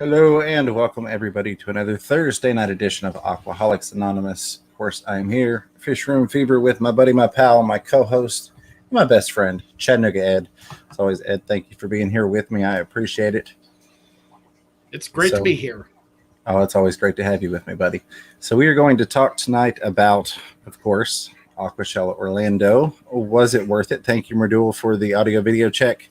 Hello and welcome everybody to another Thursday night edition of Aquaholics Anonymous. Of course, I'm here, Fish Room Fever, with my buddy, my pal, my co-host, my best friend, Chattanooga Ed. As always, Ed, thank you for being here with me. I appreciate it. It's great to be here. Oh, it's always great to have you with me, buddy. So we are going to talk tonight about, of course, Aquashella Orlando. Was it worth it? Thank you, Merdul, for the audio-video check.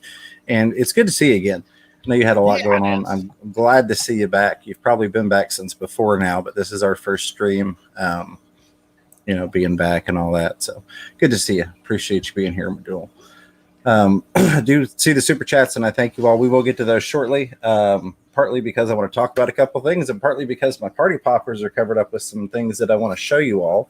And it's good to see you again. I know you had a lot going on. I'm glad to see you back. You've probably been back since before now, but this is our first stream, being back and all that. So good to see you. Appreciate you being here, Merdul. I do see the super chats, and I thank you all. We will get to those shortly, partly because I want to talk about a couple things, and partly because my party poppers are covered up with some things that I want to show you all.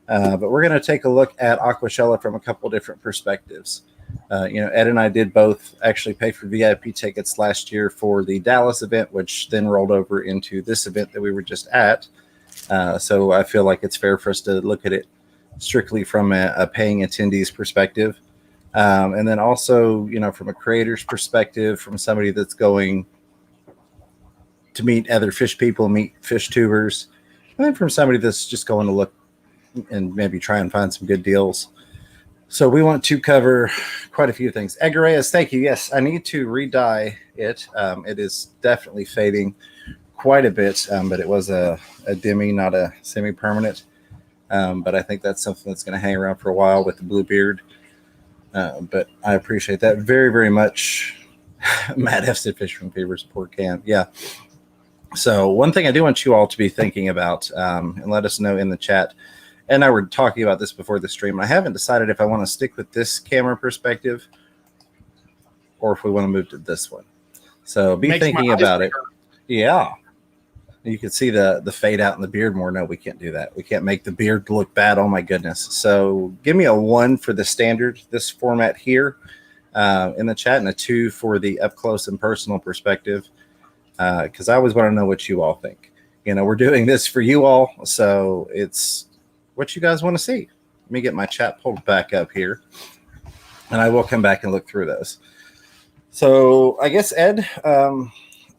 But we're going to take a look at Aquashella from a couple different perspectives. Ed and I did both actually pay for VIP tickets last year for the Dallas event, which then rolled over into this event that we were just at. So I feel like it's fair for us to look at it strictly from a paying attendees perspective. And then also, from a creator's perspective, from somebody that's going to meet other fish people, meet fish tubers, and then from somebody that's just going to look and maybe try and find some good deals. So we want to cover quite a few things. Edgar Reyes, thank you. Yes, I need to re-dye it. It is definitely fading quite a bit, but it was a demi, not a semi-permanent. But I think that's something that's going to hang around for a while with the blue beard. But I appreciate that very, very much. Matt F. said Fish from Fever's poor can. Yeah. So one thing I do want you all to be thinking about, and let us know in the chat. And I were talking about this before the stream. I haven't decided if I want to stick with this camera perspective or if we want to move to this one. So be thinking about it. Yeah. You can see the fade out in the beard more. No, we can't do that. We can't make the beard look bad. Oh, my goodness. So give me a 1 for the standard, this format here in the chat, and a 2 for the up close and personal perspective, because I always want to know what you all think. We're doing this for you all, so it's what you guys want to see. Let me get my chat pulled back up here, and I will come back and look through those. So I guess, Ed, do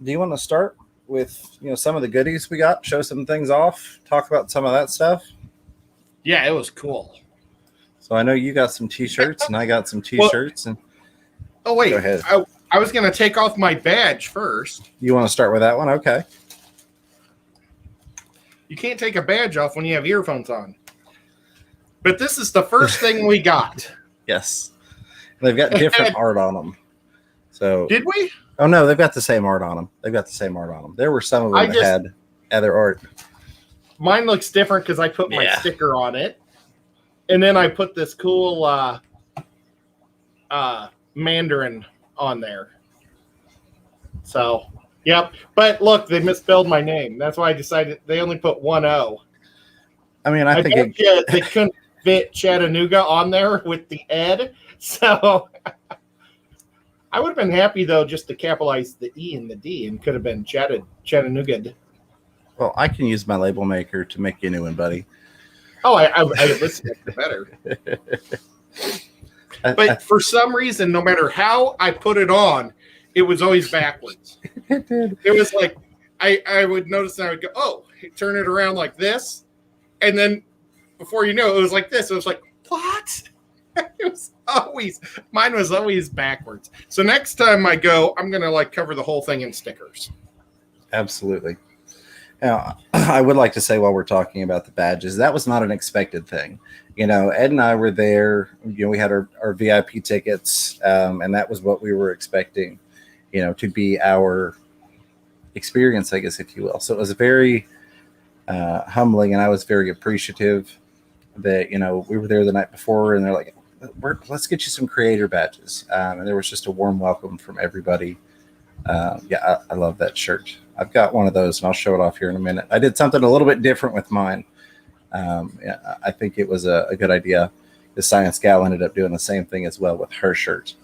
you want to start with some of the goodies we got, show some things off, talk about some of that stuff? Yeah, it was cool. So I know you got some t-shirts and I got some t-shirts. Oh, wait. Go ahead. I was going to take off my badge first. You want to start with that one? Okay. You can't take a badge off when you have earphones on. But this is the first thing we got. Yes. They've got different art on them. So did we? Oh, no, they've got the same art on them. There were some of them that had other art. Mine looks different because I put my sticker on it. And then I put this cool Mandarin on there. So, yep. But look, they misspelled my name. That's why I decided they only put 1 O. I mean, I think they couldn't fit Chattanooga on there with the Ed. So I would have been happy, though, just to capitalize the E and the D, and could have been Chattanooga. Well, I can use my label maker to make you a new one, buddy. Oh, I listened to better. But for some reason, no matter how I put it on, it was always backwards. It did. It was like I would notice and I would go, oh, turn it around like this. And then before you know it was like this. It was like, what? Mine was always backwards. So next time I go, I'm going to cover the whole thing in stickers. Absolutely. Now, I would like to say while we're talking about the badges, that was not an expected thing. Ed and I were there. We had our VIP tickets, and that was what we were expecting, to be our experience, I guess, if you will. So it was very humbling, and I was very appreciative that, we were there the night before, and they're like, let's get you some creator badges. And there was just a warm welcome from everybody. I love that shirt. I've got one of those, and I'll show it off here in a minute. I did something a little bit different with mine. I think it was a good idea. The Science Gal ended up doing the same thing as well with her shirt.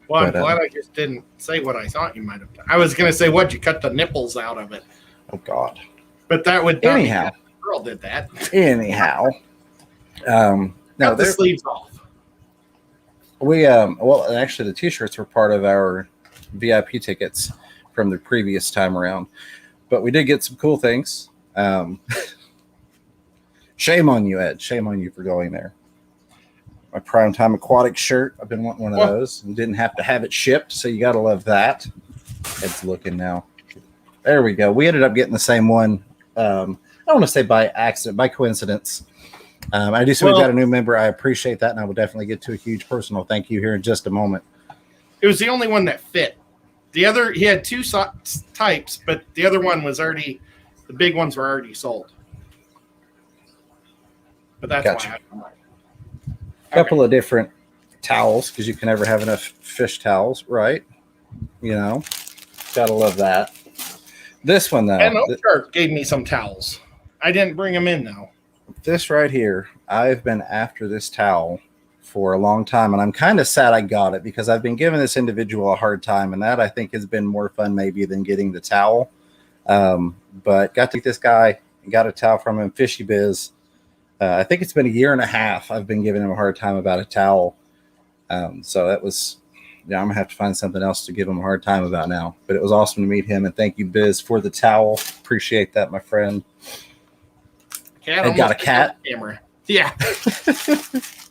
Well, I'm glad I just didn't say what I thought you might have done. I was going to say, you cut the nipples out of it? Oh, God. But that would not anyhow. The girl did that. Anyhow. Cut the sleeves off. We actually the t-shirts were part of our VIP tickets from the previous time around. But we did get some cool things. Shame on you, Ed. Shame on you for going there. My Primetime Aquatics shirt. I've been wanting one of those and didn't have to have it shipped, so you got to love that. Ed's looking now. There we go. We ended up getting the same one. I don't want to say by accident, by coincidence. I do see we've got a new member. I appreciate that, and I will definitely get to a huge personal thank you here in just a moment. It was the only one that fit. The other, he had two types, but the other one was already, the big ones were already sold. But that's Gotcha. why A couple of different towels, because you can never have enough fish towels, right? You know, gotta love that. This one, though. And Shark gave me some towels. I didn't bring them in, though. This right here, I've been after this towel for a long time, and I'm kind of sad I got it because I've been giving this individual a hard time, and that I think has been more fun maybe than getting the towel. But got to meet this guy and got a towel from him, Fishy Biz. I think it's been a year and a half I've been giving him a hard time about a towel. So that was, yeah, I'm gonna have to find something else to give him a hard time about now. But it was awesome to meet him, and thank you, Biz, for the towel. Appreciate that, my friend. Cat I got a cat. Camera. Yeah.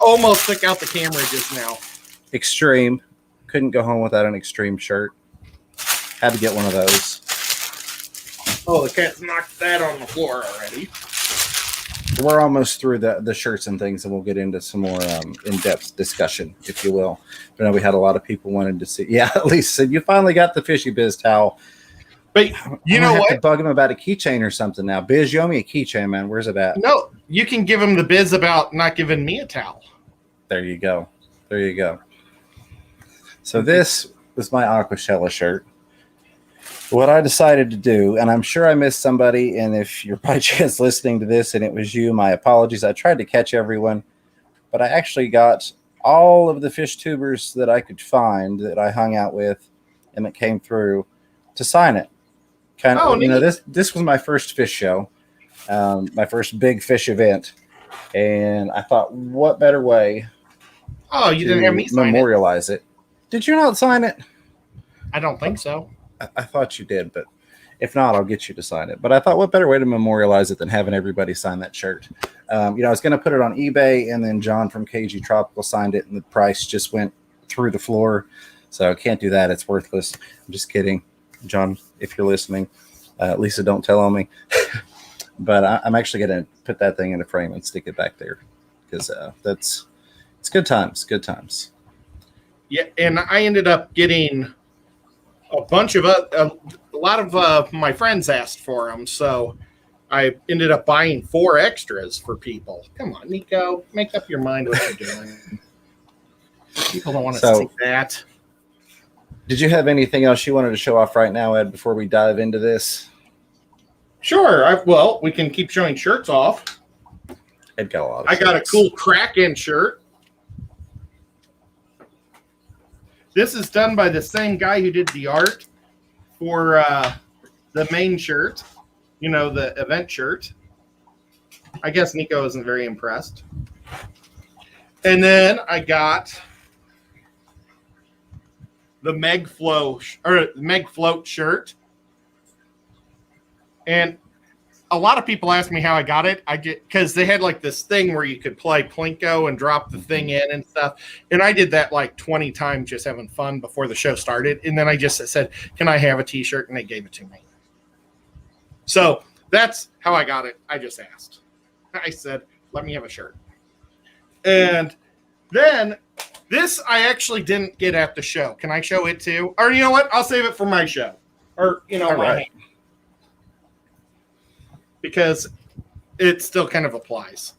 Almost took out the camera just now. Extreme. Couldn't go home without an Extreme shirt. Had to get one of those. Oh, the cat's knocked that on the floor already. We're almost through the shirts and things, and we'll get into some more in-depth discussion, if you will. But no, we had a lot of people wanted to see. Yeah, at least said you finally got the Fishy Biz towel. But you know what? I have to bug him about a keychain or something now. Biz, you owe me a keychain, man. Where's it at? No, you can give him the biz about not giving me a towel. There you go. There you go. So this was my Aquashella shirt. What I decided to do, and I'm sure I missed somebody, and if you're by chance listening to this and it was you, my apologies. I tried to catch everyone, but I actually got all of the fish tubers that I could find that I hung out with and that came through to sign it. Kind of, you know, this was my first fish show, my first big fish event, and I thought, what better way? Oh, you didn't have me sign memorialize it? Did you not sign it? I don't think so. I thought you did, but if not, I'll get you to sign it. But I thought, what better way to memorialize it than having everybody sign that shirt? You know, I was going to put it on eBay, and then John from KG Tropical signed it, and the price just went through the floor. So I can't do that. It's worthless. I'm just kidding. John, if you're listening, Lisa, don't tell on me. But I'm actually going to put that thing in a frame and stick it back there because it's good times. Good times. Yeah, and I ended up getting a bunch of a lot of my friends asked for them, so I ended up buying 4 extras for people. Come on, Nico, make up your mind what you're doing. People don't want to see that. Did you have anything else you wanted to show off right now, Ed, before we dive into this? Sure. Well, we can keep showing shirts off. Ed got a lot of I got a cool Kraken shirt. This is done by the same guy who did the art for the main shirt, you know, the event shirt. I guess Nico isn't very impressed. And then I got the Meg Float shirt. And a lot of people ask me how I got it. Because they had like this thing where you could play Plinko and drop the thing in and stuff. And I did that like 20 times just having fun before the show started. And then I just said, can I have a t-shirt? And they gave it to me. So that's how I got it. I just asked. I said, let me have a shirt. And then this I actually didn't get at the show. Can I show it too? Or you know what? I'll save it for my show. Or, you know, all right. Because it still kind of applies.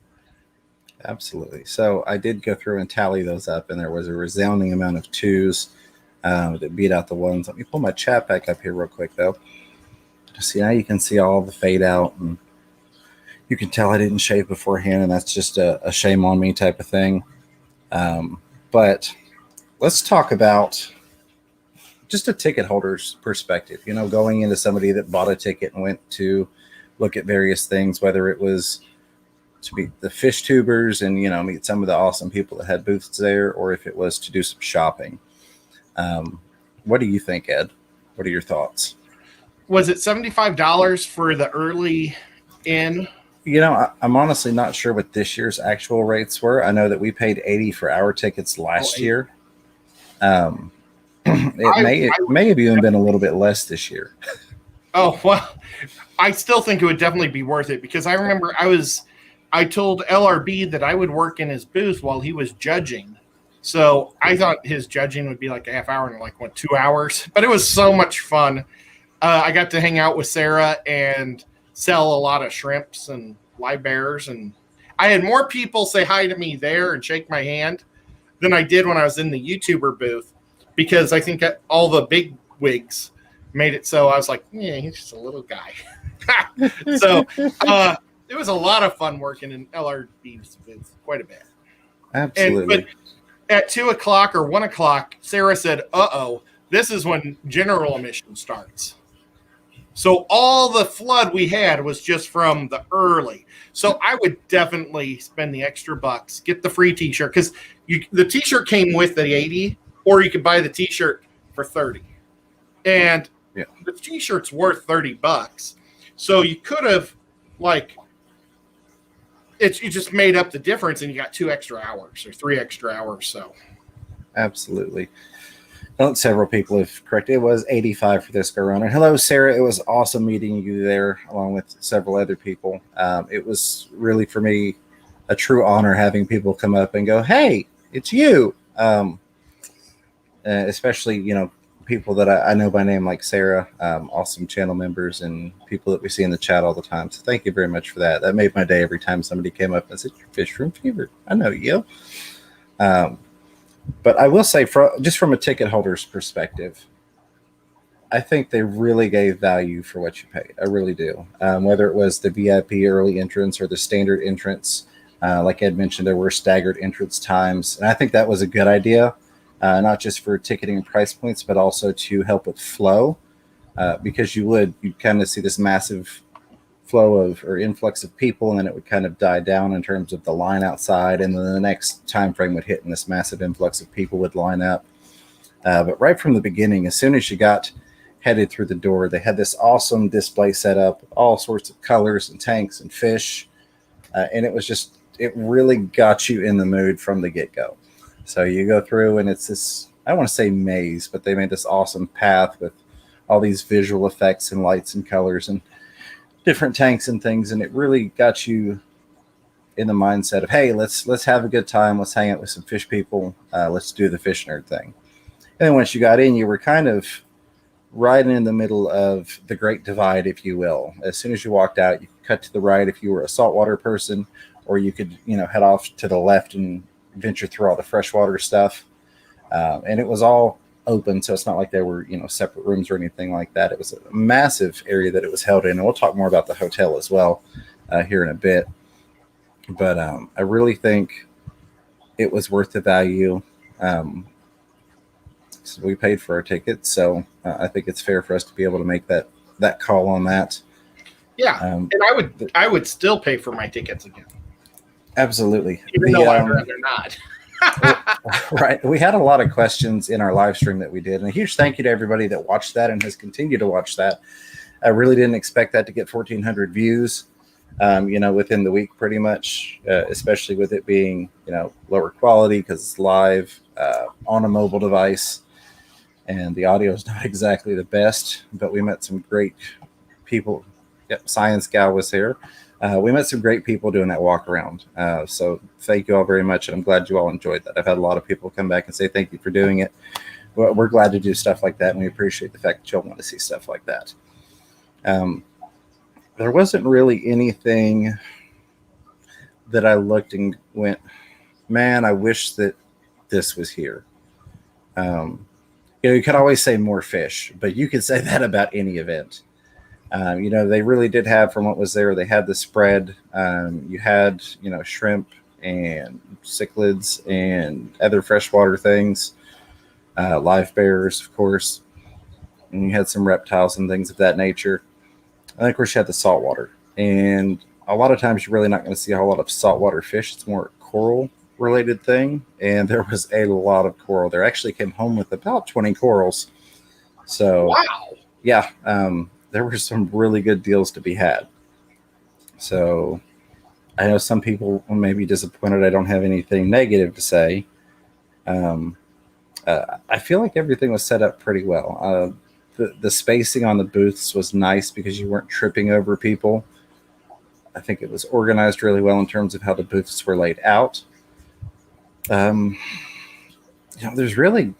Absolutely. So I did go through and tally those up, and there was a resounding amount of 2s that beat out the 1s. Let me pull my chat back up here real quick, though. See, now you can see all the fade out, and you can tell I didn't shave beforehand, and that's just a shame on me type of thing. But let's talk about just a ticket holder's perspective, you know, going into somebody that bought a ticket and went to look at various things, whether it was to meet the fish tubers and, you know, meet some of the awesome people that had booths there, or if it was to do some shopping. What do you think, Ed? What are your thoughts? Was it $75 for the early in? I'm honestly not sure what this year's actual rates were. I know that we paid $80 for our tickets last year. It may have even been a little bit less this year. Oh, well, I still think it would definitely be worth it, because I remember I told LRB that I would work in his booth while he was judging. So I thought his judging would be like a half hour and 2 hours, but it was so much fun. I got to hang out with Sarah and sell a lot of shrimps and live bears, and I had more people say hi to me there and shake my hand than I did when I was in the YouTuber booth, because I think all the big wigs made it so I was like, yeah, he's just a little guy. So it was a lot of fun working in LRB's booth, quite a bit. Absolutely. But at 2 o'clock or 1 o'clock, Sarah said, this is when general admission starts. So all the flood we had was just from the early. So I would definitely spend the extra bucks, get the free t-shirt, because the t-shirt came with the 80, or you could buy the t-shirt for 30. And the t-shirt's worth $30. So you could have, you just made up the difference and you got 2 extra hours or 3 extra hours. So absolutely. Several people have corrected. It was $85 for this go around. And hello, Sarah. It was awesome meeting you there, along with several other people. It was really, for me, a true honor having people come up and go, "Hey, it's you." Especially, people that I know by name, like Sarah, awesome channel members and people that we see in the chat all the time. So thank you very much for that. That made my day every time somebody came up and said, "You're Fish Room Fever. I know you." But I will say, just from a ticket holder's perspective, I think they really gave value for what you paid. I really do. Whether it was the VIP early entrance or the standard entrance, like Ed mentioned, there were staggered entrance times. And I think that was a good idea, not just for ticketing and price points, but also to help with flow, because you kind of see this massive flow or influx of people, and then it would kind of die down in terms of the line outside, and then the next time frame would hit and this massive influx of people would line up. But right from the beginning, as soon as you got headed through the door, they had this awesome display set up, all sorts of colors and tanks and fish, and it really got you in the mood from the get-go. So you go through, and it's this, I don't want to say maze, but they made this awesome path with all these visual effects and lights and colors and different tanks and things, and it really got you in the mindset of, hey, let's have a good time, let's hang out with some fish people, let's do the fish nerd thing. And then once you got in, you were kind of right in the middle of the Great Divide, if you will. As soon as you walked out, you could cut to the right if you were a saltwater person, or you could head off to the left and venture through all the freshwater stuff. And it was all open, so it's not like there were separate rooms or anything like that. It was a massive area that it was held in, and we'll talk more about the hotel as well here in a bit. But I really think it was worth the value. So we paid for our tickets, so I think it's fair for us to be able to make that call on that. Yeah, and I would still pay for my tickets again. Absolutely, even though I'd rather not. Right. We had a lot of questions in our live stream that we did, and a huge thank you to everybody that watched that and has continued to watch that. I really didn't expect that to get 1,400 views, within the week, pretty much, especially with it being, lower quality because it's live on a mobile device, and the audio is not exactly the best, but we met some great people. Yep, Science Gal was here. We met some great people doing that walk around. So thank you all very much. And I'm glad you all enjoyed that. I've had a lot of people come back and say, thank you for doing it. We're glad to do stuff like that. And we appreciate the fact that you'll want to see stuff like that. There wasn't really anything that I looked and went, man, I wish that this was here. You could always say more fish, but you could say that about any event. They really did have, from what was there, they had the spread. You had, shrimp and cichlids and other freshwater things, live bears, of course. And you had some reptiles and things of that nature. And then, of course, you had the saltwater. And a lot of times you're really not going to see a whole lot of saltwater fish. It's more a coral-related thing. And there was a lot of coral. There actually came home with about 20 corals. So Wow. yeah, there were some really good deals to be had. So I know some people may be disappointed I don't have anything negative to say. I feel like everything was set up pretty well. The spacing on the booths was nice because you weren't tripping over people. I think it was organized really well in terms of how the booths were laid out. There's really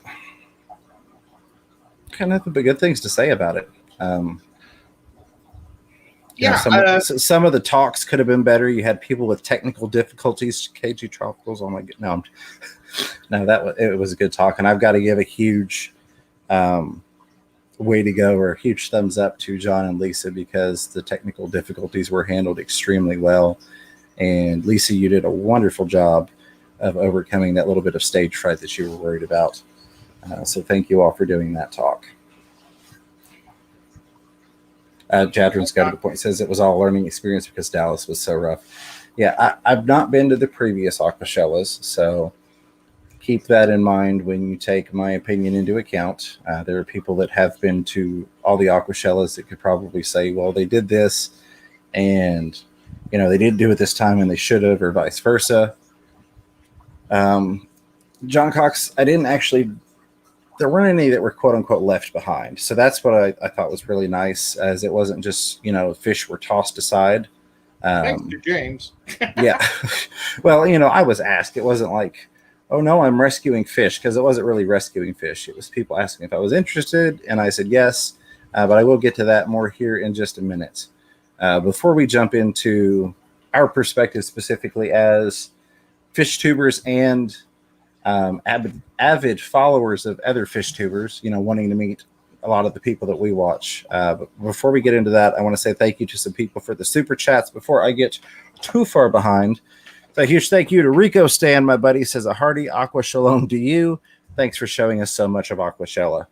kind of good things to say about it. Some of the talks could have been better. You had people with technical difficulties. KG Tropicals. Oh my god, no, it was a good talk, and I've got to give a huge way to go or a huge thumbs up to John and Lisa because the technical difficulties were handled extremely well. And Lisa, you did a wonderful job of overcoming that little bit of stage fright that you were worried about. So thank you all for doing that talk. Jadron's got a good point. Says it was all a learning experience because Dallas was so rough. Yeah, I've not been to the previous Aquashellas, so keep that in mind when you take my opinion into account. There are people that have been to all the Aquashellas that could probably say, well, they did this and, they didn't do it this time and they should have, or vice versa. John Cox, there weren't any that were quote unquote left behind. So that's what I thought was really nice, as it wasn't just, fish were tossed aside. Thanks to James. Yeah. Well, I was asked. It wasn't like, oh no, I'm rescuing fish, because it wasn't really rescuing fish. It was people asking if I was interested, and I said yes, but I will get to that more here in just a minute. Before we jump into our perspective specifically as fish tubers and avid followers of other fish tubers, wanting to meet a lot of the people that we watch. But before we get into that, I want to say thank you to some people for the super chats before I get too far behind. So a huge thank you to Rico Stan, my buddy, says a hearty Aqua Shalom to you. Thanks for showing us so much of Aquashella.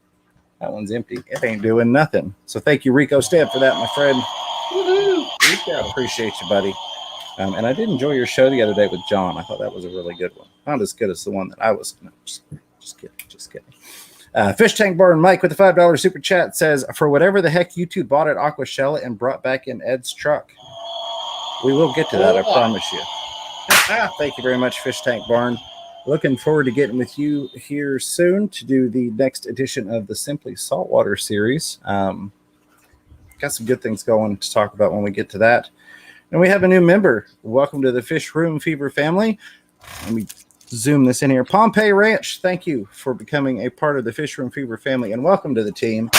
That one's empty. It ain't doing nothing. So thank you, Rico Stan, for that, my friend. Woo-hoo. Rico, appreciate you, buddy. And I did enjoy your show the other day with John. I thought that was a really good one. Not as good as the one that I was. No, just kidding. Fish Tank Bar and Mike with the $5 super chat says, for whatever the heck you two bought at Aquashella and brought back in Ed's truck. We will get to that, I promise you. Thank you very much, Fish Tank Barn. Looking forward to getting with you here soon to do the next edition of the Simply Saltwater series. Got some good things going to talk about when we get to that. And we have a new member. Welcome to the Fish Room Fever family. Let me zoom this in here. Pompeii Ranch, thank you for becoming a part of the Fish Room Fever family, and welcome to the team.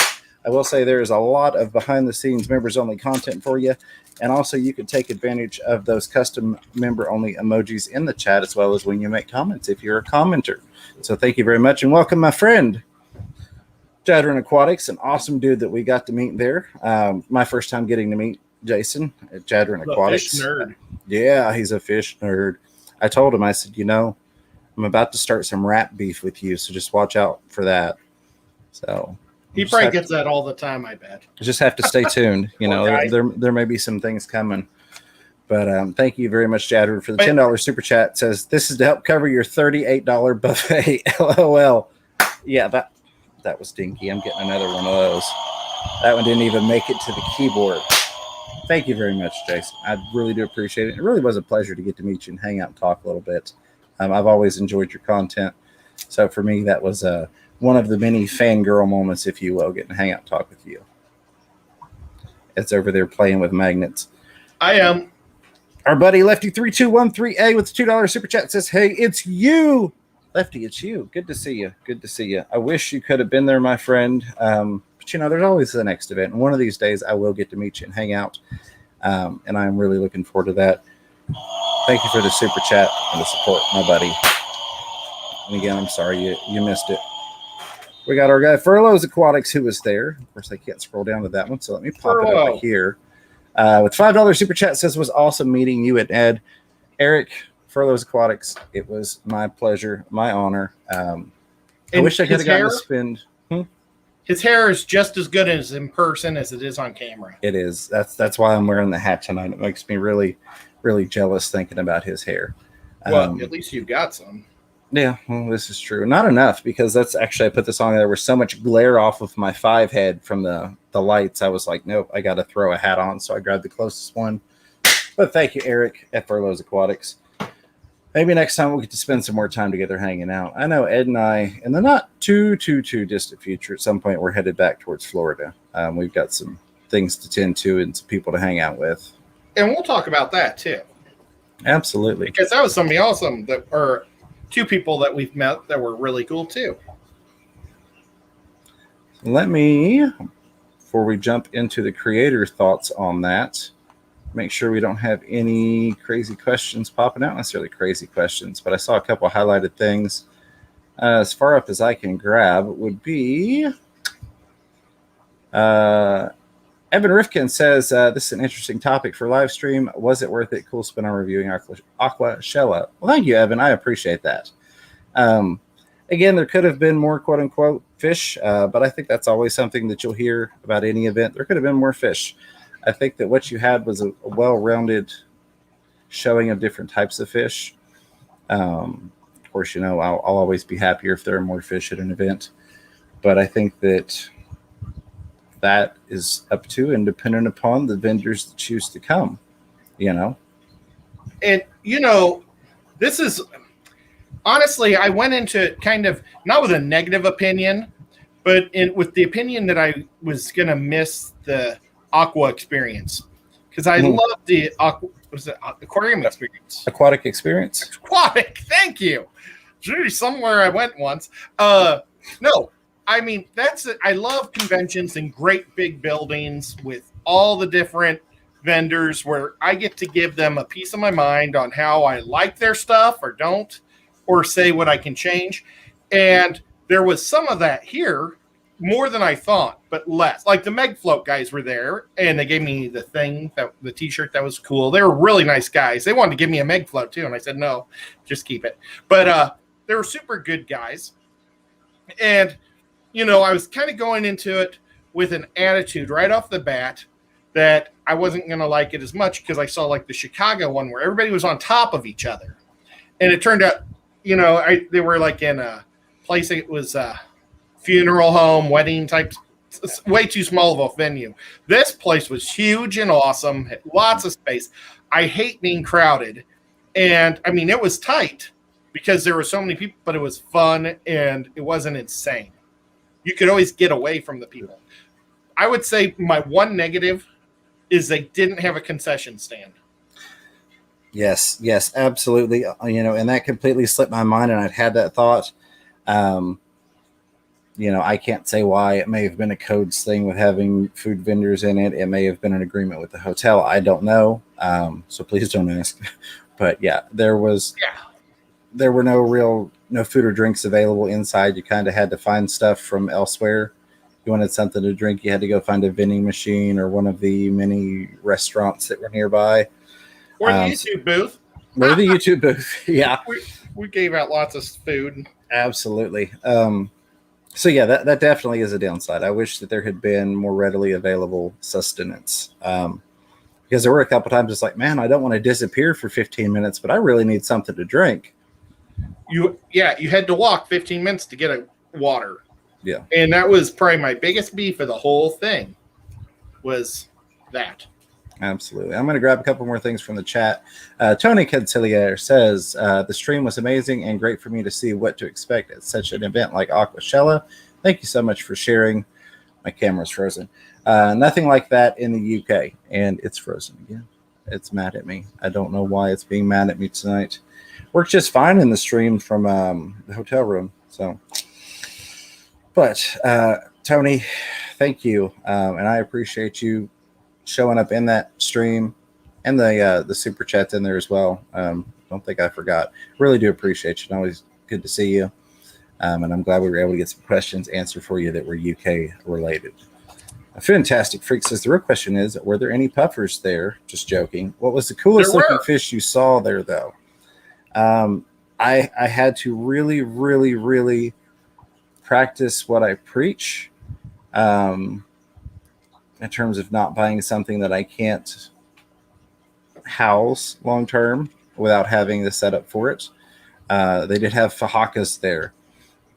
I will say there is a lot of behind-the-scenes members-only content for you, and also you can take advantage of those custom member-only emojis in the chat, as well as when you make comments if you're a commenter. So thank you very much, and welcome my friend, Jadron Aquatics, an awesome dude that we got to meet there. My first time getting to meet Jason at Jadron Aquatics. Fish nerd. Yeah, he's a fish nerd. I told him, I said, I'm about to start some rap beef with you, so just watch out for that. So he probably gets that all the time, I bet. Just have to stay tuned. There may be some things coming. But thank you very much, Jadron, for the $10 super chat. It says, this is to help cover your $38 buffet. LOL. Yeah, that was dinky. I'm getting another one of those. That one didn't even make it to the keyboard. Thank you very much, Jason. I really do appreciate it. It really was a pleasure to get to meet you and hang out and talk a little bit. I've always enjoyed your content. So for me, that was one of the many fangirl moments, if you will, getting to hang out and talk with you. It's over there playing with magnets. I am. Our buddy Lefty3213A with the $2 super chat says, hey, it's you. Lefty, it's you. Good to see you. Good to see you. I wish you could have been there, my friend. But, there's always the next event. And one of these days, I will get to meet you and hang out. And I'm really looking forward to that. Thank you for the super chat and the support, my buddy. And again, I'm sorry you missed it. We got our guy Furloughs Aquatics who was there. Of course, I can't scroll down to that one, so let me pop it over here. With $5 super chat says, was awesome meeting you at Ed. Eric, Furloughs Aquatics, it was my pleasure, my honor. I wish I could have gotten to spend... His hair is just as good as in person as it is on camera. It is. That's why I'm wearing the hat tonight. It makes me really, really jealous thinking about his hair. Well, at least you've got some. Yeah, well, this is true. Not enough, because that's actually, I put this on there was so much glare off of my 5 head from the lights. I was like, nope, I got to throw a hat on. So I grabbed the closest one. But thank you, Eric at Furloughs Aquatics. Maybe next time we'll get to spend some more time together hanging out. I know Ed and I, in the not too distant future, at some point we're headed back towards Florida. We've got some things to tend to and some people to hang out with. And we'll talk about that too. Absolutely. Because that was somebody awesome that, or 2 people that we've met that were really cool too. Let me, before we jump into the creator thoughts on that, make sure we don't have any crazy questions popping out. Not necessarily crazy questions, but I saw a couple of highlighted things. As far up as I can grab would be Evan Rifkin says, this is an interesting topic for live stream. Was it worth it? Cool spin on reviewing Aquashella. Well, thank you, Evan. I appreciate that. Again, there could have been more quote unquote fish, but I think that's always something that you'll hear about any event. There could have been more fish. I think that what you had was a well-rounded showing of different types of fish. Of course, I'll always be happier if there are more fish at an event, but I think that is up to and dependent upon the vendors that choose to come, And, this is, honestly, I went into it kind of, not with a negative opinion, but with the opinion that I was going to miss the Aqua experience. Because I love the aquarium experience. Aquatic experience? Aquatic, thank you. Gee, somewhere I went once. No, I mean, I love conventions and great big buildings with all the different vendors where I get to give them a piece of my mind on how I like their stuff or don't, or say what I can change. And there was some of that here, more than I thought, but less. Like the Meg Float guys were there, and they gave me the t-shirt that was cool. They were really nice guys. They wanted to give me a Meg Float too, and I said, no, just keep it. But they were super good guys. And I was kind of going into it with an attitude right off the bat that I wasn't going to like it as much because I saw like the Chicago one where everybody was on top of each other. And it turned out, they were like in a place, it was a funeral home, wedding type, way too small of a venue. This place was huge and awesome, had lots of space. I hate being crowded. And I mean, it was tight because there were so many people, but it was fun and it wasn't insane. You could always get away from the people. I would say my one negative is they didn't have a concession stand. Yes, absolutely. And that completely slipped my mind, and I'd had that thought. I can't say why. It may have been a codes thing with having food vendors in it. It may have been an agreement with the hotel. I don't know. So please don't ask. But yeah, there were no food or drinks available inside. You kind of had to find stuff from elsewhere. You wanted something to drink, you had to go find a vending machine or one of the many restaurants that were nearby. Or the YouTube booth. Or the YouTube booth, yeah. We gave out lots of food. Absolutely. So yeah, that definitely is a downside. I wish that there had been more readily available sustenance. Because there were a couple times it's like, man, I don't want to disappear for 15 minutes, but I really need something to drink. You had to walk 15 minutes to get a water. Yeah. And that was probably my biggest beef of the whole thing was that. Absolutely. I'm going to grab a couple more things from the chat. Tony Cancelier says, the stream was amazing and great for me to see what to expect at such an event like Aquashella. Thank you so much for sharing. My camera's frozen. Nothing like that in the UK. And it's frozen again. It's mad at me. I don't know why it's being mad at me tonight. Worked just fine in the stream from the hotel room. So, but Tony, thank you. And I appreciate you showing up in that stream and the super chat in there as well. Don't think I forgot. Really do appreciate you. Always good to see you. And I'm glad we were able to get some questions answered for you that were UK related. A Fantastic Freak says the real question is, were there any puffers there? Just joking. What was the coolest looking fish you saw there though? I had to really, really, really practice what I preach. In terms of not buying something that I can't house long term without having the setup for it. They did have fajakas there,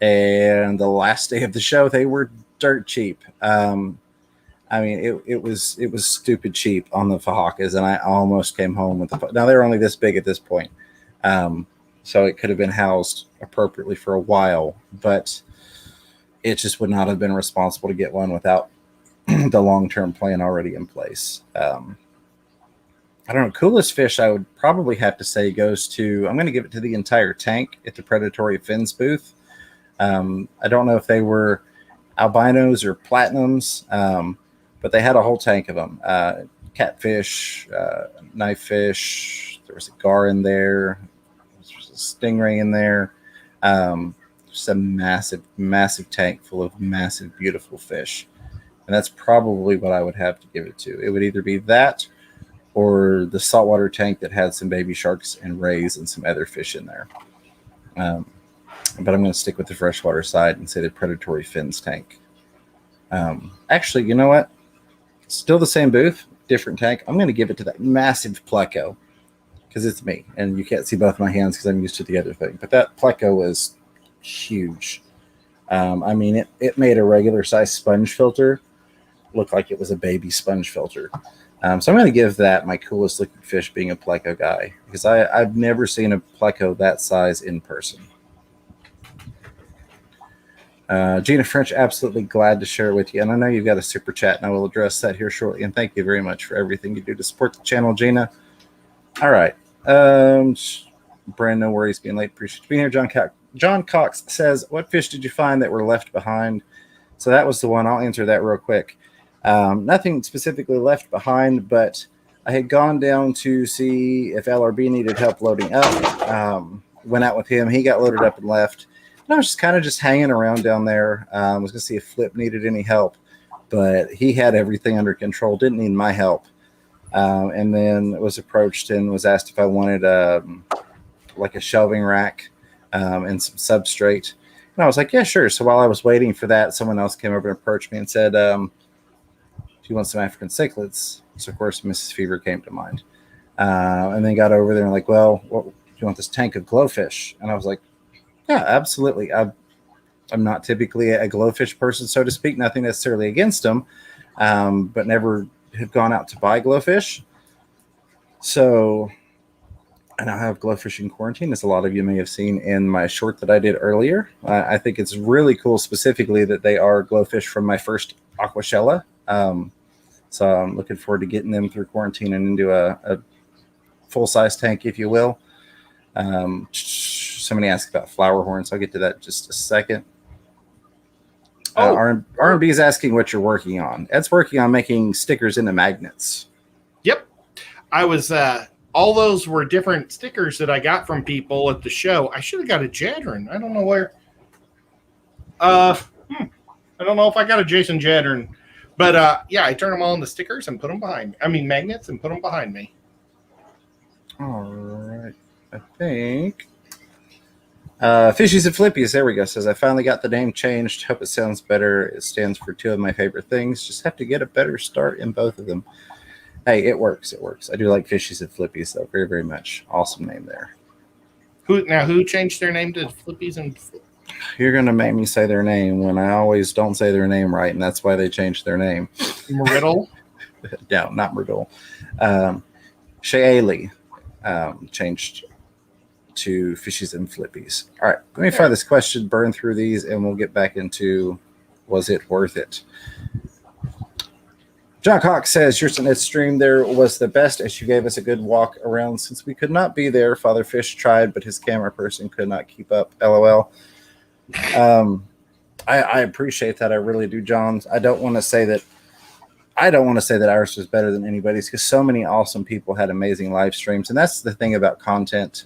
and the last day of the show, they were dirt cheap. I mean, it was stupid cheap on the fajakas, and I almost came home with the. Now they're only this big at this point, so it could have been housed appropriately for a while, but it just would not have been responsible to get one without the long-term plan already in place. I don't know. Coolest fish, I would probably have to say, goes to. I'm going to give it to the entire tank at the Predatory Fins booth. I don't know if they were albinos or platinums, but they had a whole tank of them. Catfish, knife fish. There was a gar in there. There was a stingray in there. Just a massive, massive tank full of massive, beautiful fish. And that's probably what I would have to give it to. It would either be that or the saltwater tank that had some baby sharks and rays and some other fish in there. But I'm going to stick with the freshwater side and say the Predatory Fins tank. Actually, you know what? Still the same booth, different tank. I'm going to give it to that massive pleco because it's me. And you can't see both my hands because I'm used to the other thing. But that pleco was huge. I mean, it made a regular size sponge filter look like it was a baby sponge filter. So I'm going to give that my coolest looking fish being a pleco guy because I've never seen a pleco that size in person. Gina French, absolutely glad to share it with you. And I know you've got a super chat, and I will address that here shortly. And thank you very much for everything you do to support the channel, Gina. All right. Brand, no worries being late. Appreciate you being here. John Cox says, what fish did you find that were left behind? So that was the one. I'll answer that real quick. Nothing specifically left behind, but I had gone down to see if LRB needed help loading up. Went out with him. He got loaded up and left. And I was just kind of hanging around down there. I was going to see if Flip needed any help, but he had everything under control. Didn't need my help. And then was approached and was asked if I wanted like a shelving rack and some substrate. And I was like, yeah, sure. So while I was waiting for that, someone else came over and approached me and said, do you want some African cichlids? So, of course, Mrs. Fever came to mind. And then got over there and like, well, do you want this tank of glowfish? And I was like, yeah, absolutely. I'm not typically a glowfish person, so to speak. Nothing necessarily against them, but never have gone out to buy glowfish. So I now have glowfish in quarantine, as a lot of you may have seen in my short that I did earlier. I think it's really cool specifically that they are glowfish from my first Aquashella. So I'm looking forward to getting them through quarantine and into a full-size tank, if you will. Somebody asked about flower horns. I'll get to that in just a second. R&B is asking what you're working on. Ed's working on making stickers into magnets. Yep. I was, all those were different stickers that I got from people at the show. I should have got a Jadron. I don't know where. I don't know if I got a Jason Jadron. But, yeah, I turned them all into stickers and put them behind. I mean, magnets and put them behind me. All right. I think Fishies and Flippies, there we go, says I finally got the name changed. Hope it sounds better. It stands for two of my favorite things. Just have to get a better start in both of them. Hey, it works. It works. I do like Fishies and Flippies, though, very, very much. Awesome name there. Who changed their name to Flippies and You're going to make me say their name when I always don't say their name right, and that's why they changed their name. Meriddle? No, not Meriddle. Shaylee changed to Fishies and Flippies. All right, let me find this question, burn through these, and we'll get back into was it worth it? John Cox says, your stream there was the best as you gave us a good walk around since we could not be there. Father Fish tried, but his camera person could not keep up. LOL. I appreciate that. I really do, John. I don't want to say that ours was better than anybody's because so many awesome people had amazing live streams. And that's the thing about content.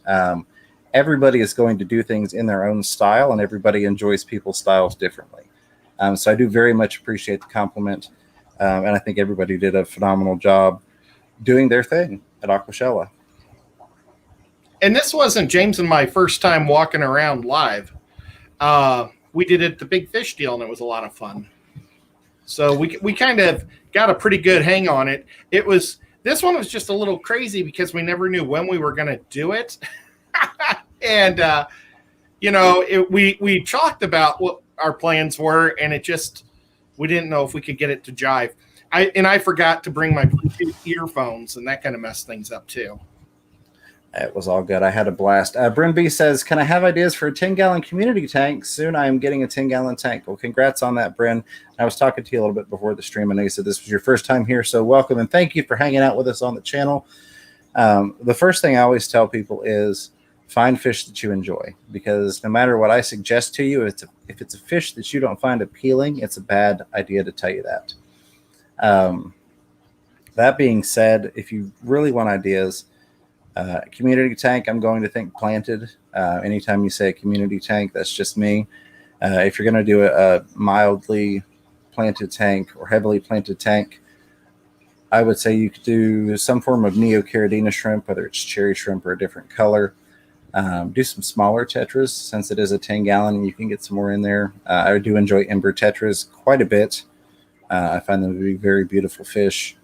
Everybody is going to do things in their own style, and everybody enjoys people's styles differently. So I do very much appreciate the compliment. And I think everybody did a phenomenal job doing their thing at Aquashella. And this wasn't James and my first time walking around live. We did it at the Big Fish deal, and it was a lot of fun. So we kind of got a pretty good hang on it. This one was just a little crazy because we never knew when we were going to do it. And we talked about what our plans were, and we didn't know if we could get it to jive. I forgot to bring my Bluetooth earphones, and that kind of messed things up too. It was all good. I had a blast. Bryn B says, can I have ideas for a 10-gallon community tank? Soon I am getting a 10-gallon tank. Well, congrats on that, Bryn. I was talking to you a little bit before the stream. I know you said this was your first time here, so welcome, and thank you for hanging out with us on the channel. The first thing I always tell people is find fish that you enjoy, because no matter what I suggest to you, if it's a fish that you don't find appealing, it's a bad idea to tell you that. That being said, if you really want ideas, community tank, I'm going to think planted. Anytime you say a community tank, that's just me. If you're going to do a mildly planted tank or heavily planted tank, I would say you could do some form of neocaridina shrimp, whether it's cherry shrimp or a different color. Do some smaller tetras, since it is a 10-gallon and you can get some more in there. I do enjoy ember tetras quite a bit. I find them to be very beautiful fish.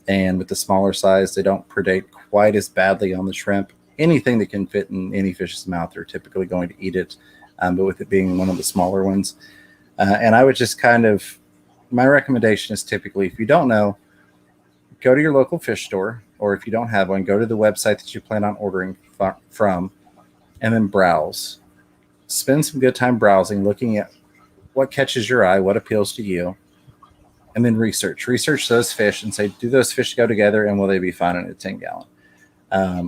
And with the smaller size, they don't predate quite as badly on the shrimp. Anything that can fit in any fish's mouth, they're typically going to eat it. But with it being one of the smaller ones. And I would just my recommendation is typically, if you don't know, go to your local fish store, or if you don't have one, go to the website that you plan on ordering from, and then browse. Spend some good time browsing, looking at what catches your eye, what appeals to you, and then research those fish and say, do those fish go together, and will they be found in a 10-gallon?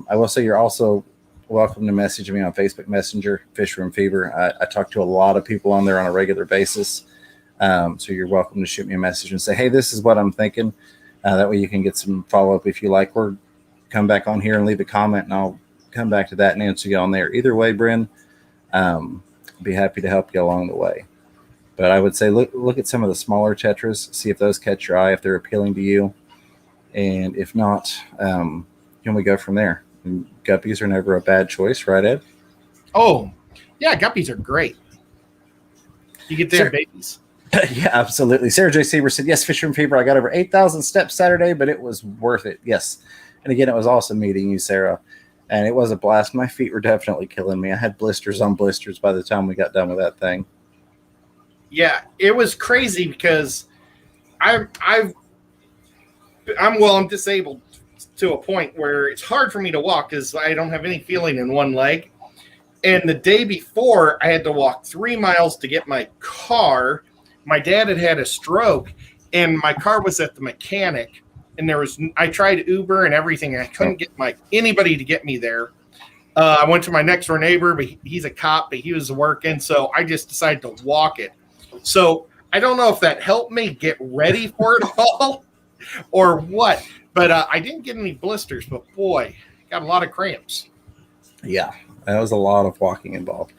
I will say you're also welcome to message me on Facebook Messenger, Fish Room Fever. I talk to a lot of people on there on a regular basis. So you're welcome to shoot me a message and say, hey, this is what I'm thinking. That way you can get some follow-up if you like, or come back on here and leave a comment, and I'll come back to that and answer you on there. Either way, Bryn, be happy to help you along the way. But I would say look at some of the smaller tetras, see if those catch your eye, if they're appealing to you. And if not, can we go from there? And guppies are never a bad choice, right, Ed? Oh, yeah, guppies are great. You get their babies. Yeah, absolutely. Sarah J. Sieber said, yes, Fish Room Fever. I got over 8,000 steps Saturday, but it was worth it. Yes. And again, it was awesome meeting you, Sarah. And it was a blast. My feet were definitely killing me. I had blisters on blisters by the time we got done with that thing. Yeah, it was crazy because I'm disabled to a point where it's hard for me to walk because I don't have any feeling in one leg. And the day before, I had to walk 3 miles to get my car. My dad had a stroke, and my car was at the mechanic. And I tried Uber and everything. And I couldn't get anybody to get me there. I went to my next door neighbor, but he's a cop, but he was working. So I just decided to walk it. So I don't know if that helped me get ready for it all or what. But I didn't get any blisters. But boy, got a lot of cramps. Yeah, that was a lot of walking involved.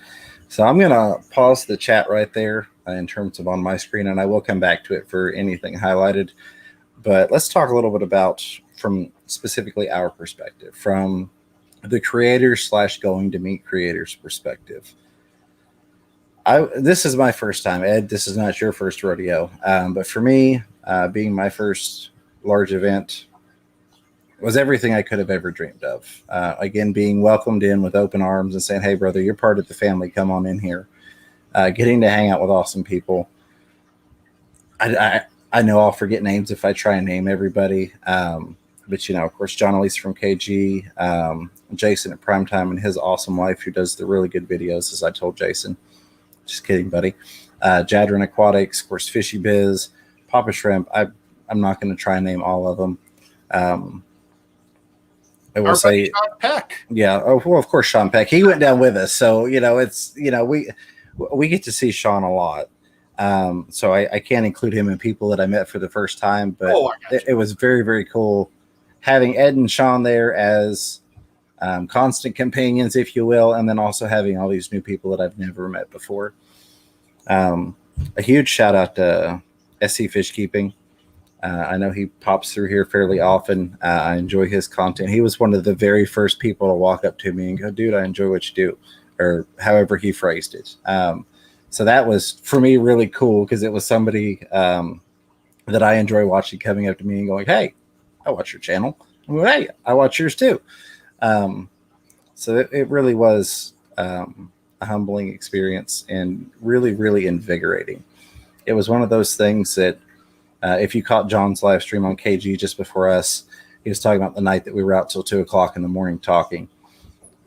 So I'm going to pause the chat right there in terms of on my screen, and I will come back to it for anything highlighted. But let's talk a little bit about from specifically our perspective, from the creators / going to meet creators perspective. This is my first time, Ed. This is not your first rodeo. But for me, being my first large event was everything I could have ever dreamed of. Again, being welcomed in with open arms and saying, hey, brother, you're part of the family. Come on in here. Getting to hang out with awesome people. I know I'll forget names if I try and name everybody. But, of course, John Elise from KG, Jason at Primetime and his awesome wife who does the really good videos, as I told Jason. Just kidding, buddy. Jadron Aquatics, of course, Fishy Biz, Papa Shrimp. I'm not going to try and name all of them. I will say Sean Peck. Yeah. Oh, well, of course, Sean Peck. He went down with us. So, it's, we get to see Sean a lot. So I can't include him in people that I met for the first time, but it was very, very cool having Ed and Sean there as constant companions, if you will, and then also having all these new people that I've never met before. A huge shout out to SC Fish Keeping. I know he pops through here fairly often. I enjoy his content. He was one of the very first people to walk up to me and go, dude, I enjoy what you do, or however he phrased it. So that was, for me, really cool because it was somebody that I enjoy watching coming up to me and going, hey, I watch your channel. I'm going, hey, I watch yours too. So it really was a humbling experience and really, really invigorating. It was one of those things that if you caught John's live stream on KG just before us, he was talking about the night that we were out till 2 o'clock in the morning talking.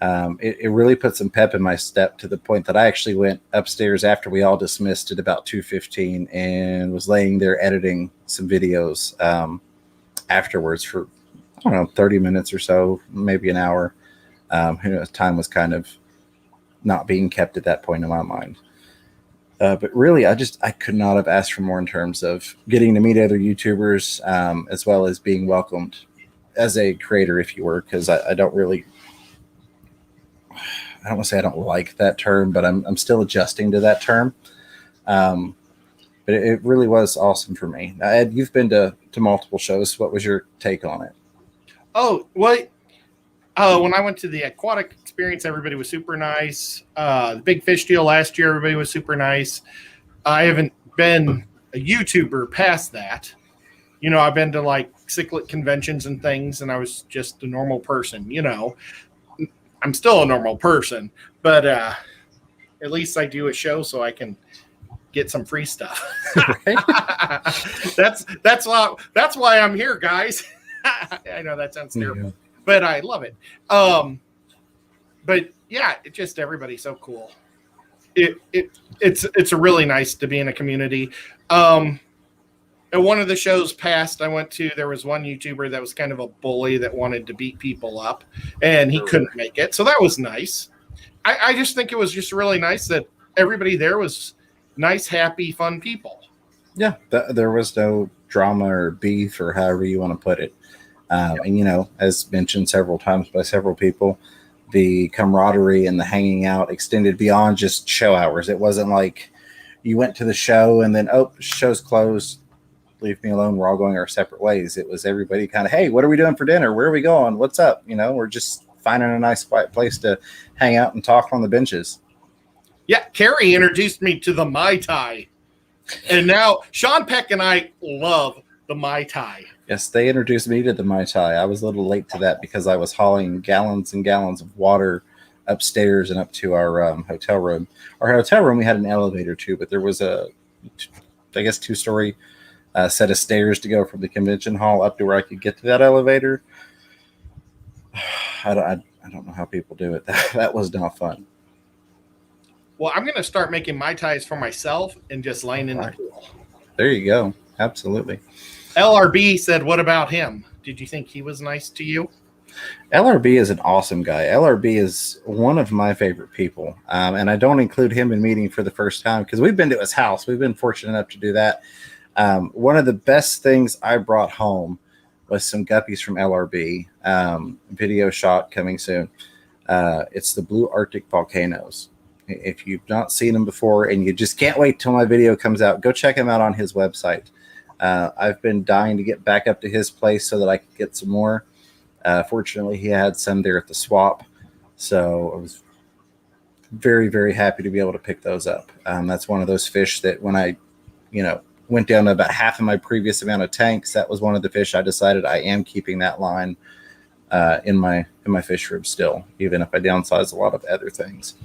It really put some pep in my step to the point that I actually went upstairs after we all dismissed at about 2:15 and was laying there editing some videos afterwards for, I don't know, 30 minutes or so, maybe an hour. Time was kind of not being kept at that point in my mind. But really, I could not have asked for more in terms of getting to meet other YouTubers, as well as being welcomed as a creator, if you were, because I don't want to say I don't like that term, but I'm still adjusting to that term. But it really was awesome for me. Now, Ed, you've been to multiple shows. What was your take on it? Oh, well, when I went to the aquatic experience, everybody was super nice. The big fish deal last year, everybody was super nice. I haven't been a YouTuber past that. You know, I've been to like cichlid conventions and things, and I was just a normal person. You know, I'm still a normal person, but at least I do a show so I can get some free stuff. That's why I'm here, guys. I know that sounds terrible. Yeah. But I love it. But yeah, it just, everybody's so cool. It's a really nice to be in a community. At one of the shows past I went to, there was one YouTuber that was kind of a bully that wanted to beat people up, and he couldn't make it. So that was nice. I just think it was just really nice that everybody there was nice, happy, fun people. Yeah, there was no drama or beef or however you want to put it. And, you know, as mentioned several times by several people, the camaraderie and the hanging out extended beyond just show hours. It wasn't like you went to the show and then, oh, show's closed, leave me alone, we're all going our separate ways. It was everybody kind of, hey, what are we doing for dinner? Where are we going? What's up? You know, we're just finding a nice quiet place to hang out and talk on the benches. Yeah, Carrie introduced me to the Mai Tai. And now Sean Peck and I love the Mai Tai. Yes, they introduced me to the Mai Tai. I was a little late to that because I was hauling gallons and gallons of water upstairs and up to our hotel room. Our hotel room, we had an elevator too, but there was a, I guess, 2-story set of stairs to go from the convention hall up to where I could get to that elevator. I don't know how people do it. That was not fun. Well, I'm going to start making Mai Tais for myself and just laying in the pool. There you go. Absolutely. LRB said, what about him? Did you think he was nice to you? LRB is an awesome guy. LRB is one of my favorite people. And I don't include him in meeting for the first time because we've been to his house. We've been fortunate enough to do that. One of the best things I brought home was some guppies from LRB. Video shot coming soon. It's the Blue Arctic volcanoes. If you've not seen them before and you just can't wait till my video comes out, go check him out on his website. I've been dying to get back up to his place so that I could get some more. Fortunately, he had some there at the swap. So I was very, very happy to be able to pick those up. That's one of those fish that when I, went down to about half of my previous amount of tanks, that was one of the fish I decided I am keeping that line in my fish room still, even if I downsize a lot of other things.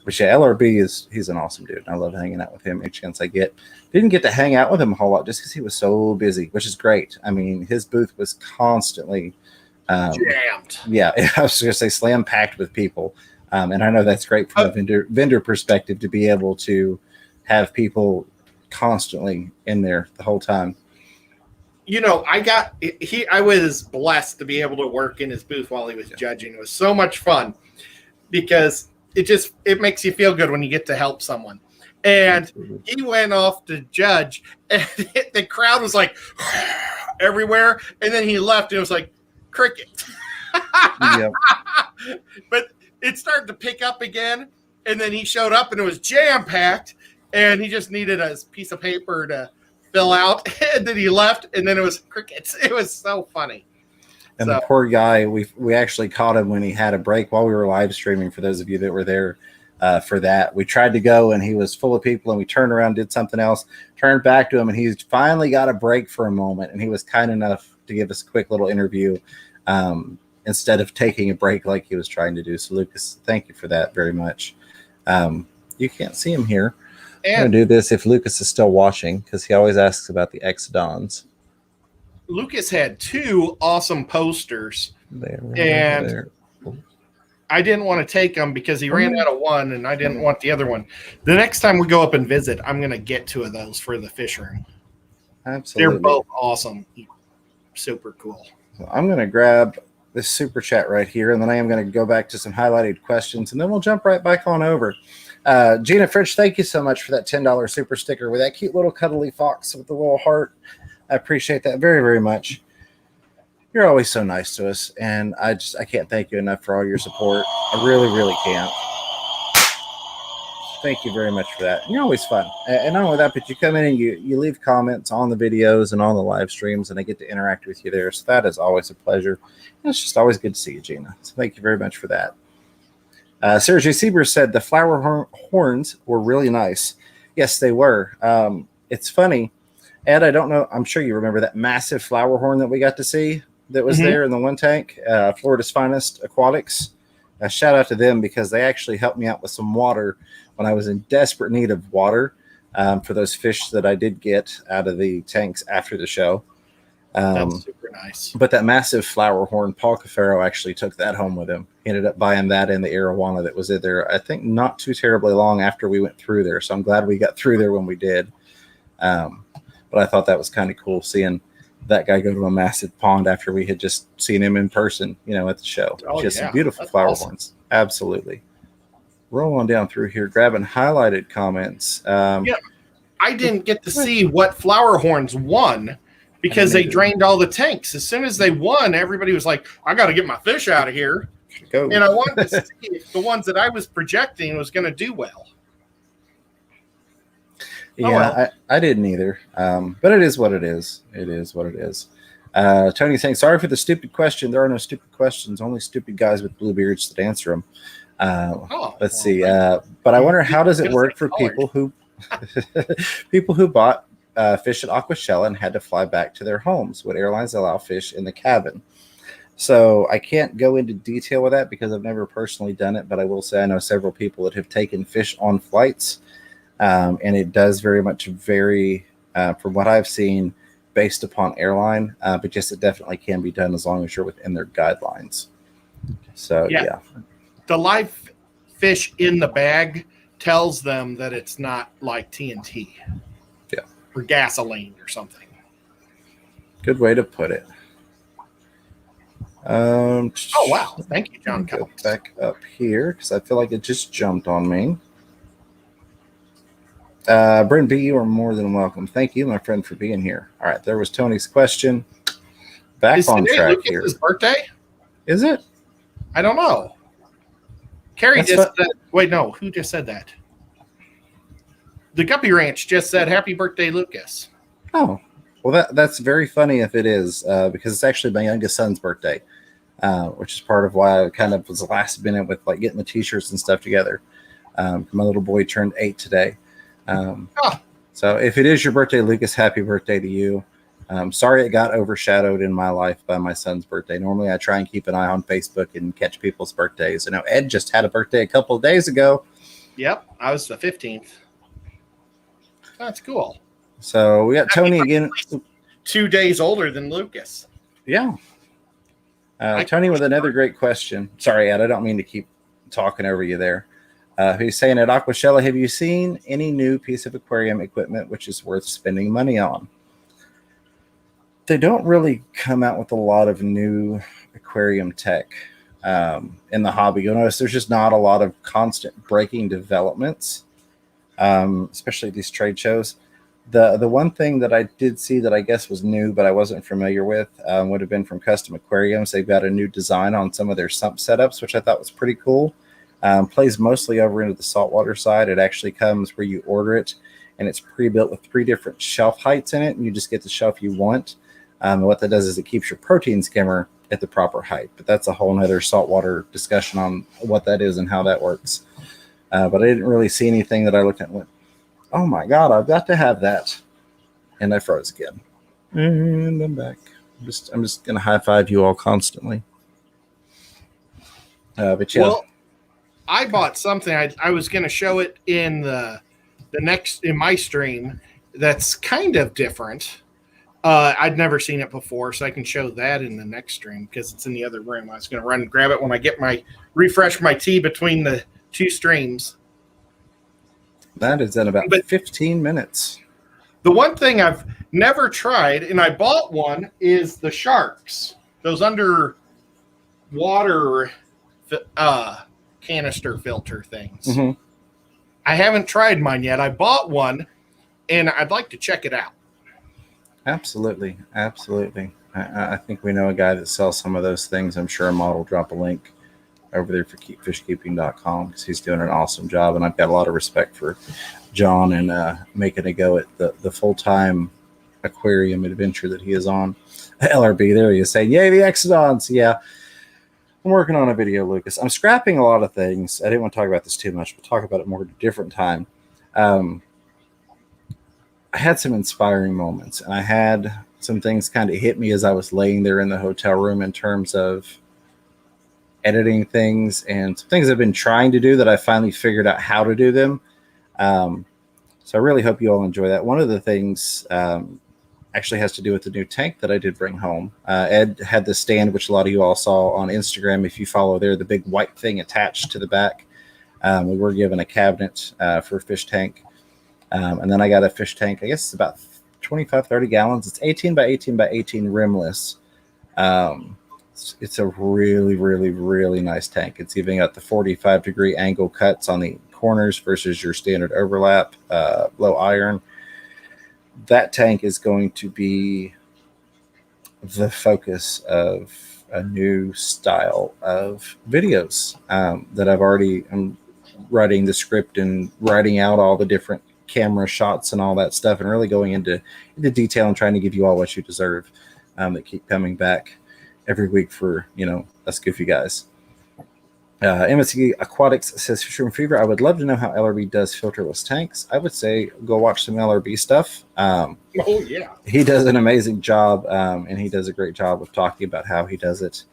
But yeah, LRB he's an awesome dude. I love hanging out with him any chance I get. Didn't get to hang out with him a whole lot just because he was so busy, which is great. I mean, his booth was constantly jammed. Yeah, I was going to say slam packed with people. And I know that's great from a vendor perspective to be able to have people constantly in there the whole time. I was blessed to be able to work in his booth while he was judging. It was so much fun because it makes you feel good when you get to help someone. And he went off to judge, and the crowd was like everywhere. And then he left, and it was like cricket. Yep. But it started to pick up again, and then he showed up, and it was jam packed, and he just needed a piece of paper to fill out, and then he left, and then it was crickets. It was so funny. And the poor guy, we actually caught him when he had a break while we were live streaming. For those of you that were there for that, we tried to go and he was full of people, and we turned around, did something else, turned back to him, and he finally got a break for a moment. And he was kind enough to give us a quick little interview. And instead of taking a break like he was trying to do. So Lucas, thank you for that very much. You can't see him here. I'm going to do this if Lucas is still watching, because he always asks about the Exodons. Lucas had 2 awesome posters, There. I didn't want to take them because he ran out of one, and I didn't want the other one. The next time we go up and visit, I'm going to get 2 of those for the fish room. Absolutely. They're both awesome. Super cool. So I'm going to grab this super chat right here, and then I am going to go back to some highlighted questions, and then we'll jump right back on over. Gina Fritsch, thank you so much for that $10 super sticker with that cute little cuddly fox with the little heart. I appreciate that very, very much. You're always so nice to us, and I can't thank you enough for all your support. I really, really can't. Thank you very much for that. And you're always fun. And not only that, but you come in and you leave comments on the videos and on the live streams, and I get to interact with you there. So that is always a pleasure. And it's just always good to see you, Gina. So thank you very much for that. Sarah J. Sieber said the flower horns were really nice. Yes, they were. It's funny. Ed, I don't know. I'm sure you remember that massive flower horn that we got to see that was there in the one tank, Florida's Finest Aquatics. Shout out to them because they actually helped me out with some water when I was in desperate need of water for those fish that I did get out of the tanks after the show. That's super nice. But that massive flower horn, Paul Cafaro actually took that home with him. He ended up buying that and the arowana that was in there, I think not too terribly long after we went through there. So I'm glad we got through there when we did. But I thought that was kind of cool seeing that guy go to a massive pond after we had just seen him in person, at the show. Just some beautiful flower horns. Absolutely. Roll on down through here, grabbing highlighted comments. I didn't get to see what flower horns won because they drained all the tanks. As soon as they won, everybody was like, I got to get my fish out of here. Go. And I wanted to see if the ones that I was projecting was going to do well. Yeah, I didn't either. But it is what it is. It is what it is. Tony saying, sorry for the stupid question. There are no stupid questions, only stupid guys with blue beards that answer them. Let's see. But I wonder, how does it work for people who bought fish at Aquashella and had to fly back to their homes? Would airlines allow fish in the cabin? So I can't go into detail with that because I've never personally done it, but I will say I know several people that have taken fish on flights. And it does very much vary from what I've seen based upon airline, but yes, it definitely can be done as long as you're within their guidelines. So, yeah. The live fish in the bag tells them that it's not like TNT. Yeah. Or gasoline or something. Good way to put it. Oh, wow. Thank you, John. Go back up here because I feel like it just jumped on me. Brent B, you are more than welcome. Thank you, my friend, for being here. All right, there was Tony's question. Back on track here. Is birthday? Is it? I don't know. Carrie just said, wait, no, who just said that? The Guppy Ranch just said, happy birthday, Lucas. Oh, well, that's very funny if it is, because it's actually my youngest son's birthday, which is part of why I kind of was last minute with like getting the t-shirts and stuff together. My little boy turned 8 today. So if it is your birthday, Lucas, happy birthday to you. Sorry it got overshadowed in my life by my son's birthday. Normally I try and keep an eye on Facebook and catch people's birthdays. I know Ed just had a birthday a couple of days ago. Yep, I was the 15th. That's cool. So we got Tony again. 2 days older than Lucas. Yeah. Tony with another great question. Sorry, Ed, I don't mean to keep talking over you there. He's saying, at Aquashella, have you seen any new piece of aquarium equipment which is worth spending money on? They don't really come out with a lot of new aquarium tech in the hobby. You'll notice there's just not a lot of constant breaking developments, especially at these trade shows. The one thing that I did see that I guess was new, but I wasn't familiar with, would have been from Custom Aquariums. They've got a new design on some of their sump setups, which I thought was pretty cool. Plays mostly over into the saltwater side. It actually comes where you order it, and it's pre-built with 3 different shelf heights in it, and you just get the shelf you want. And what that does is it keeps your protein skimmer at the proper height. But that's a whole nother saltwater discussion on what that is and how that works. But I didn't really see anything that I looked at and went, oh my God, I've got to have that. And I froze again. And I'm back. I'm just going to high five you all constantly. But yeah, Well, I bought something. I was going to show it in the next in my stream. That's kind of different. I'd never seen it before, so I can show that in the next stream because it's in the other room. I was going to run and grab it when I get refresh my tea between the two streams. that is in about 15 minutes. The one thing I've never tried, and I bought one, is the sharks. Those underwater canister filter things. Mm-hmm. I haven't tried mine yet. I bought one, and I'd like to check it out. Absolutely. I think we know a guy that sells some of those things. I'm sure Ahmad will drop a link over there for keepfishkeeping.com because he's doing an awesome job, and I've got a lot of respect for John and making a go at the full-time aquarium adventure that he is on. LRB, there he is saying, yay, the Exodons. Yeah, I'm working on a video, Lucas. I'm scrapping a lot of things. I didn't want to talk about this too much. We'll talk about it more at a different time. I had some inspiring moments, and I had some things kind of hit me as I was laying there in the hotel room in terms of editing things and some things I've been trying to do that I finally figured out how to do them. So I really hope you all enjoy that. One of the things actually has to do with the new tank that I did bring home. Ed had the stand, which a lot of you all saw on Instagram. If you follow there, the big white thing attached to the back. We were given a cabinet for a fish tank. And then I got a fish tank. I guess it's about 25, 30 gallons. It's 18 by 18 by 18 rimless. It's a really, really, really nice tank. It's even got the 45-degree angle cuts on the corners versus your standard overlap, low iron. That tank is going to be the focus of a new style of videos that I'm writing the script and writing out all the different camera shots and all that stuff and really going into detail and trying to give you all what you deserve that keep coming back every week for, us goofy guys. MSC Aquatics says, Fisherman Fever, I would love to know how LRB does filterless tanks. I would say go watch some LRB stuff. Oh, yeah. He does an amazing job, and he does a great job of talking about how he does it.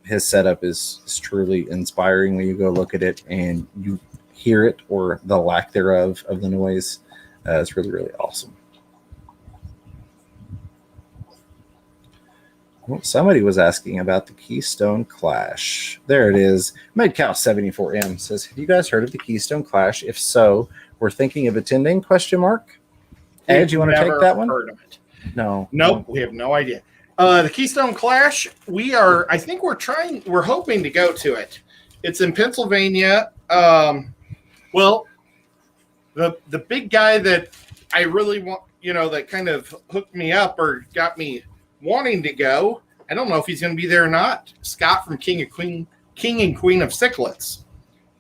His setup is truly inspiring when you go look at it and you hear it or the lack thereof of the noise. It's really, really awesome. Well, somebody was asking about the Keystone Clash. There it is. MedCow74M says, have you guys heard of the Keystone Clash? If so, we're thinking of attending, question mark. Ed, you want to take that one? Heard of it. No. Nope, we have no idea. The Keystone Clash, we're hoping to go to it. It's in Pennsylvania. Well, the big guy that I really want, that kind of hooked me up or got me wanting to go, I don't know if he's going to be there or not. Scott from King and Queen of Cichlids,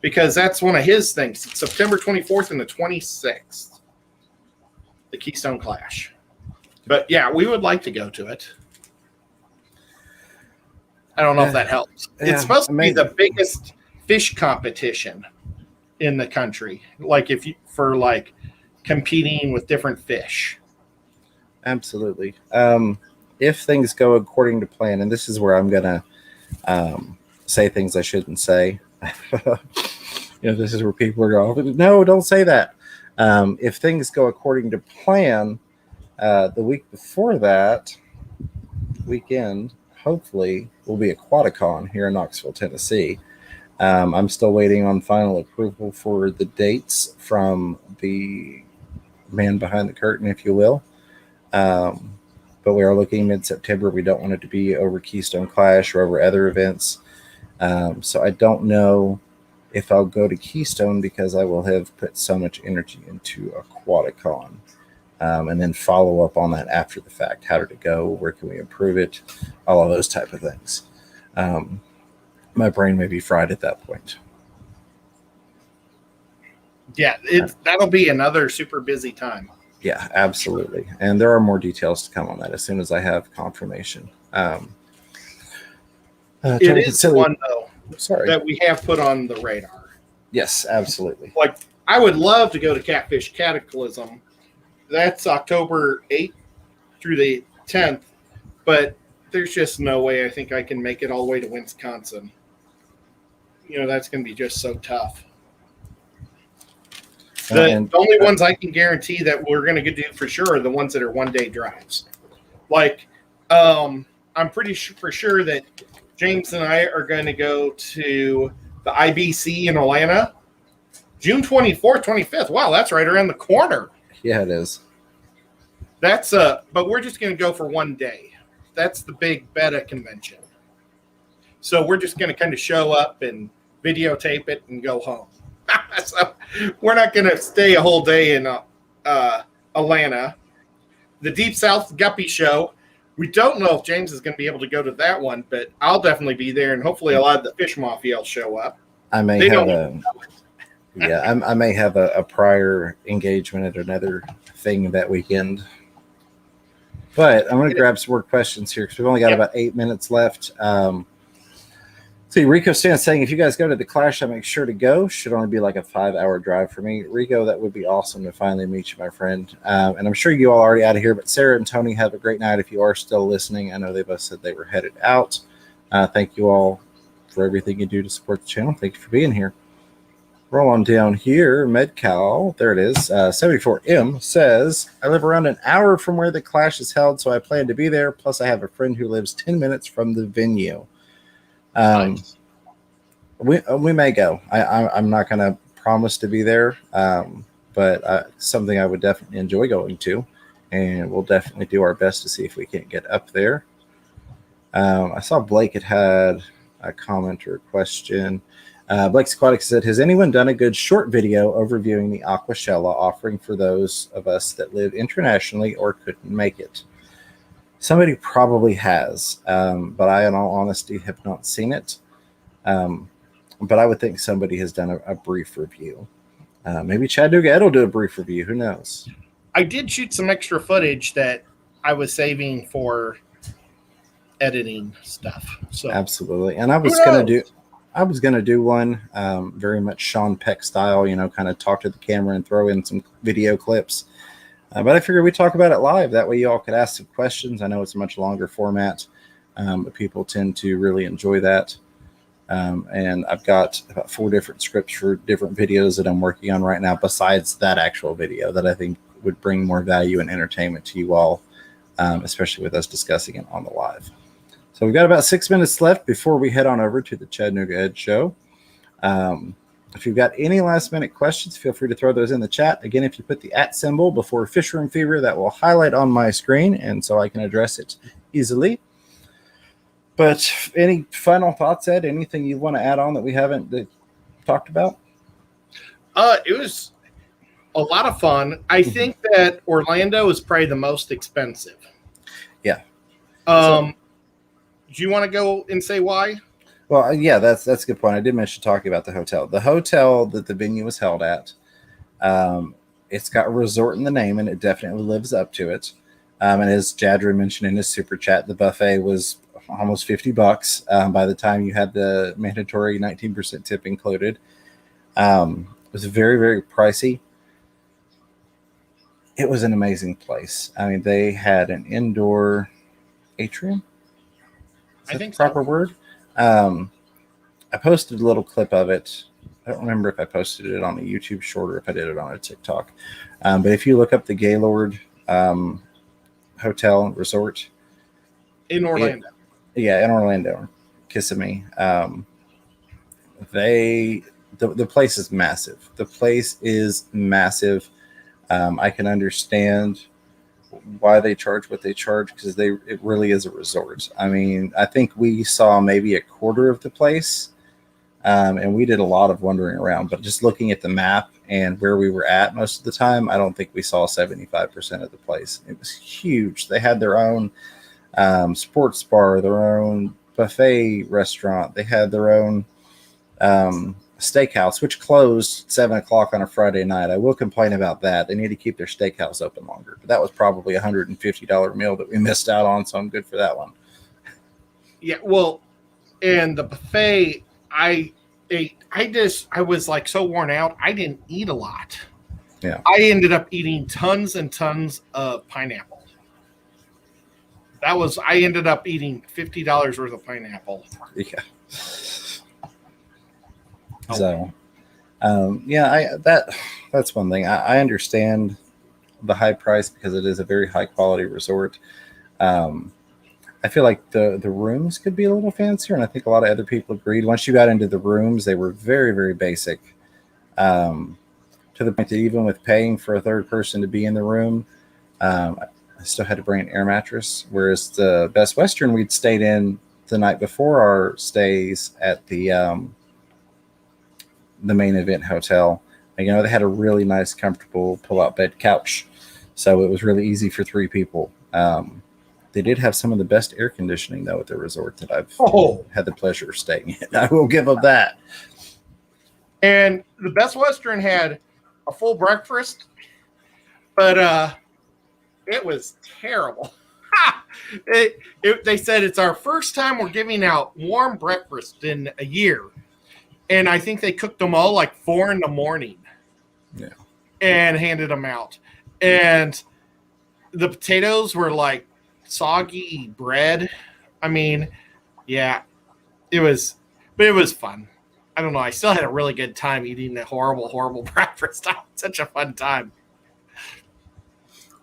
because that's one of his things. It's September 24th and the 26th, the Keystone Clash. But yeah, we would like to go to it. I don't know if that helps. Yeah, it's supposed to be the biggest fish competition in the country, competing with different fish. Absolutely. If things go according to plan, and this is where I'm gonna say things I shouldn't say. This is where people are going, no, don't say that. If things go according to plan, the week before that weekend, hopefully, will be Aquaticon here in Knoxville, Tennessee. I'm still waiting on final approval for the dates from the man behind the curtain, if you will. But we are looking mid-September. We don't want it to be over Keystone Clash or over other events. So I don't know if I'll go to Keystone because I will have put so much energy into Aquaticon. And then follow up on that after the fact. How did it go? Where can we improve it? All of those type of things. My brain may be fried at that point. Yeah, that'll be another super busy time. Yeah, absolutely. And there are more details to come on that as soon as I have confirmation. It is one, though, sorry, that we have put on the radar. Yes, absolutely. I would love to go to Catfish Cataclysm. That's October 8th through the 10th, but there's just no way I think I can make it all the way to Wisconsin. that's going to be just so tough. And The only ones I can guarantee that we're going to do for sure are the ones that are one-day drives. Like, I'm pretty sure for sure that James and I are going to go to the IBC in Atlanta, June 24th, 25th. Wow, that's right around the corner. yeah, it is. But we're just going to go for one day. That's the big beta convention. So we're just going to kind of show up and videotape it and go home. So we're not going to stay a whole day in Atlanta. The Deep South Guppy Show, we don't know if James is going to be able to go to that one, but I'll definitely be there, and hopefully a lot of the Fish Mafia will show up. I may have a prior engagement at another thing that weekend. But I'm going to grab some more questions here because we've only got about 8 minutes left. See, Rico Stan saying, if you guys go to the Clash, I make sure to go. Should only be like a 5-hour drive for me. Rico, that would be awesome to finally meet you, my friend. And I'm sure you all are already out of here, but Sarah and Tony, have a great night if you are still listening. I know they both said they were headed out. Thank you all for everything you do to support the channel. Thank you for being here. Roll on down here. MedCal, there it is. 74M says, I live around an hour from where the Clash is held, so I plan to be there. Plus, I have a friend who lives 10 minutes from the venue. Nice. We may go. I'm not going to promise to be there, but something I would definitely enjoy going to, and we'll definitely do our best to see if we can't get up there. I saw Blake had a comment or a question. Blake's Aquatics said, has anyone done a good short video overviewing the Aquashella offering for those of us that live internationally or couldn't make it? Somebody probably has, but I, in all honesty, have not seen it. But I would think somebody has done a brief review. Maybe Chad Dugat will do a brief review. Who knows? I did shoot some extra footage that I was saving for editing stuff. So absolutely, and I was gonna do one very much Sean Peck style. Kind of talk to the camera and throw in some video clips. But I figured we'd talk about it live. That way you all could ask some questions. I know it's a much longer format, but people tend to really enjoy that. And I've got about 4 different scripts for different videos that I'm working on right now, besides that actual video that I think would bring more value and entertainment to you all, especially with us discussing it on the live. So we've got about 6 minutes left before we head on over to the Chattanooga Ed Show. If you've got any last minute questions, feel free to throw those in the chat. Again, if you put the @ symbol before Fish Room Fever, that will highlight on my screen, and so I can address it easily. But any final thoughts, Ed? Anything you want to add on that we haven't talked about? It was a lot of fun. I think that Orlando is probably the most expensive. Yeah. Do you want to go and say why? Well, yeah, that's a good point. I did mention talking about the hotel. The hotel that the venue was held at, it's got a resort in the name, and it definitely lives up to it. And as Jadra mentioned in his super chat, the buffet was almost $50 by the time you had the mandatory 19% tip included. It was very, very pricey. It was an amazing place. I mean, they had an indoor atrium. Is that the proper word? I posted a little clip of it. I don't remember if I posted it on a YouTube short or if I did it on a TikTok. But if you look up the Gaylord Hotel and Resort in Orlando, in Orlando, Kissimmee, the place is massive. The place is massive. I can understand why they charge what they charge because it really is a resort. I mean, I think we saw maybe a quarter of the place, and we did a lot of wandering around. But just looking at the map and where we were at most of the time, I don't think we saw 75% of the place. It was huge. They had their own sports bar, their own buffet restaurant. They had their own steakhouse, which closed at 7 o'clock on a Friday night. I will complain about that. They need to keep their steakhouse open longer. But that was probably a $150 meal that we missed out on, so I'm good for that one. Yeah, well, and the buffet, I was like so worn out. I didn't eat a lot. Yeah. I ended up eating tons and tons of pineapple. I ended up eating $50 worth of pineapple. Yeah. So, that's one thing. I understand the high price because it is a very high quality resort. I feel like the rooms could be a little fancier, and I think a lot of other people agreed. Once you got into the rooms, they were very, very basic, to the point that even with paying for a third person to be in the room, I still had to bring an air mattress. Whereas the Best Western we'd stayed in the night before our stays at the main event hotel, and, they had a really nice, comfortable pull-out bed couch, so it was really easy for 3 people. They did have some of the best air conditioning, though, at the resort that I've had the pleasure of staying in. I will give them that. And the Best Western had a full breakfast, but it was terrible. They said it's our first time we're giving out warm breakfast in a year. And I think they cooked them all like 4 a.m. Yeah. And handed them out. And the potatoes were like soggy bread. I mean, yeah, it was fun. I don't know. I still had a really good time eating the horrible, horrible breakfast. Such a fun time.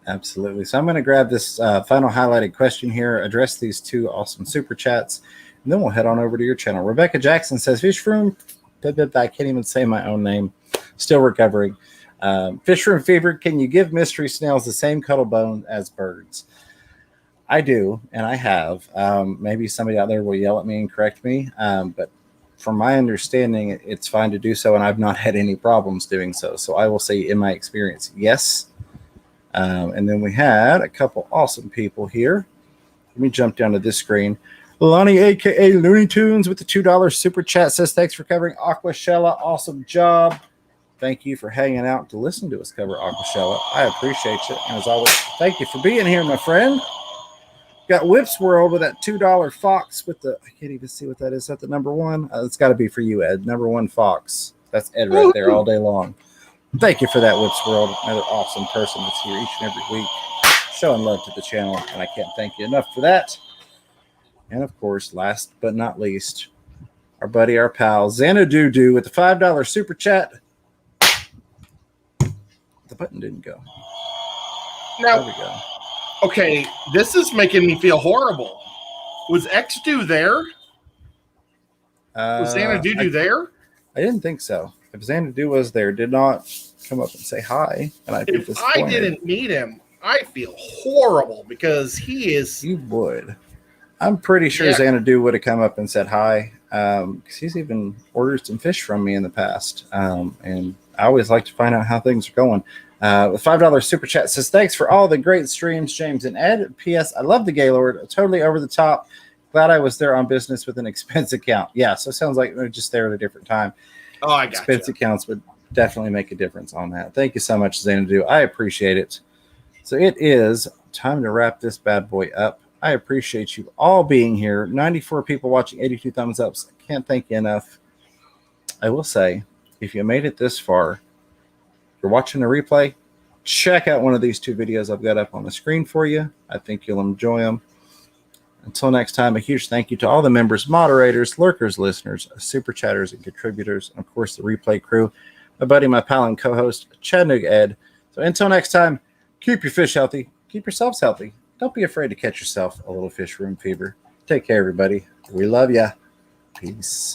Absolutely. So I'm going to grab this final highlighted question here, address these 2 awesome super chats, and then we'll head on over to your channel. Rebecca Jackson says, Fish Room, I can't even say my own name, still recovering. Fish Room Fever, can you give mystery snails the same cuddle bone as birds? I do, and I have. Maybe somebody out there will yell at me and correct me, but from my understanding, it's fine to do so, and I've not had any problems doing so. So I will say, in my experience, yes. And then we had a couple awesome people here. Let me jump down to this screen. Lonnie, a.k.a. Looney Tunes, with the $2 super chat, says, thanks for covering Aquashella. Awesome job. Thank you for hanging out to listen to us cover Aquashella. I appreciate you. And as always, thank you for being here, my friend. Got Whips World with that $2 fox with the, I can't even see what that is. Is that the number 1? It's got to be for you, Ed. Number 1 fox. That's Ed right there all day long. Thank you for that, Whips World. Another awesome person that's here each and every week, showing love to the channel, and I can't thank you enough for that. And of course, last but not least, our buddy, our pal, Xanadu with the $5 super chat. The button didn't go. Now, there we go. Okay, this is making me feel horrible. Was Xdu there? Was Xanadu there? I didn't think so. If Xanadu was there, did not come up and say hi, and I'd be disappointed. If I didn't meet him, I feel horrible because he is. You would. I'm pretty sure Xanadu would have come up and said hi, because he's even ordered some fish from me in the past, and I always like to find out how things are going. The $5 super chat says, thanks for all the great streams, James and Ed. P.S. I love the Gaylord. Totally over the top. Glad I was there on business with an expense account. Yeah, so it sounds like they're just there at a different time. Oh, I got expense accounts would definitely make a difference on that. Thank you so much, Xanadu. I appreciate it. So it is time to wrap this bad boy up. I appreciate you all being here. 94 people watching, 82 thumbs ups. I can't thank you enough. I will say, if you made it this far, if you're watching a replay, check out one of these 2 videos I've got up on the screen for you. I think you'll enjoy them. Until next time, a huge thank you to all the members, moderators, lurkers, listeners, super chatters, and contributors, and of course the replay crew, my buddy, my pal, and co-host, Chattanooga Ed. So until next time, keep your fish healthy, keep yourselves healthy. Don't be afraid to catch yourself a little fish room fever. Take care, everybody. We love ya. Peace.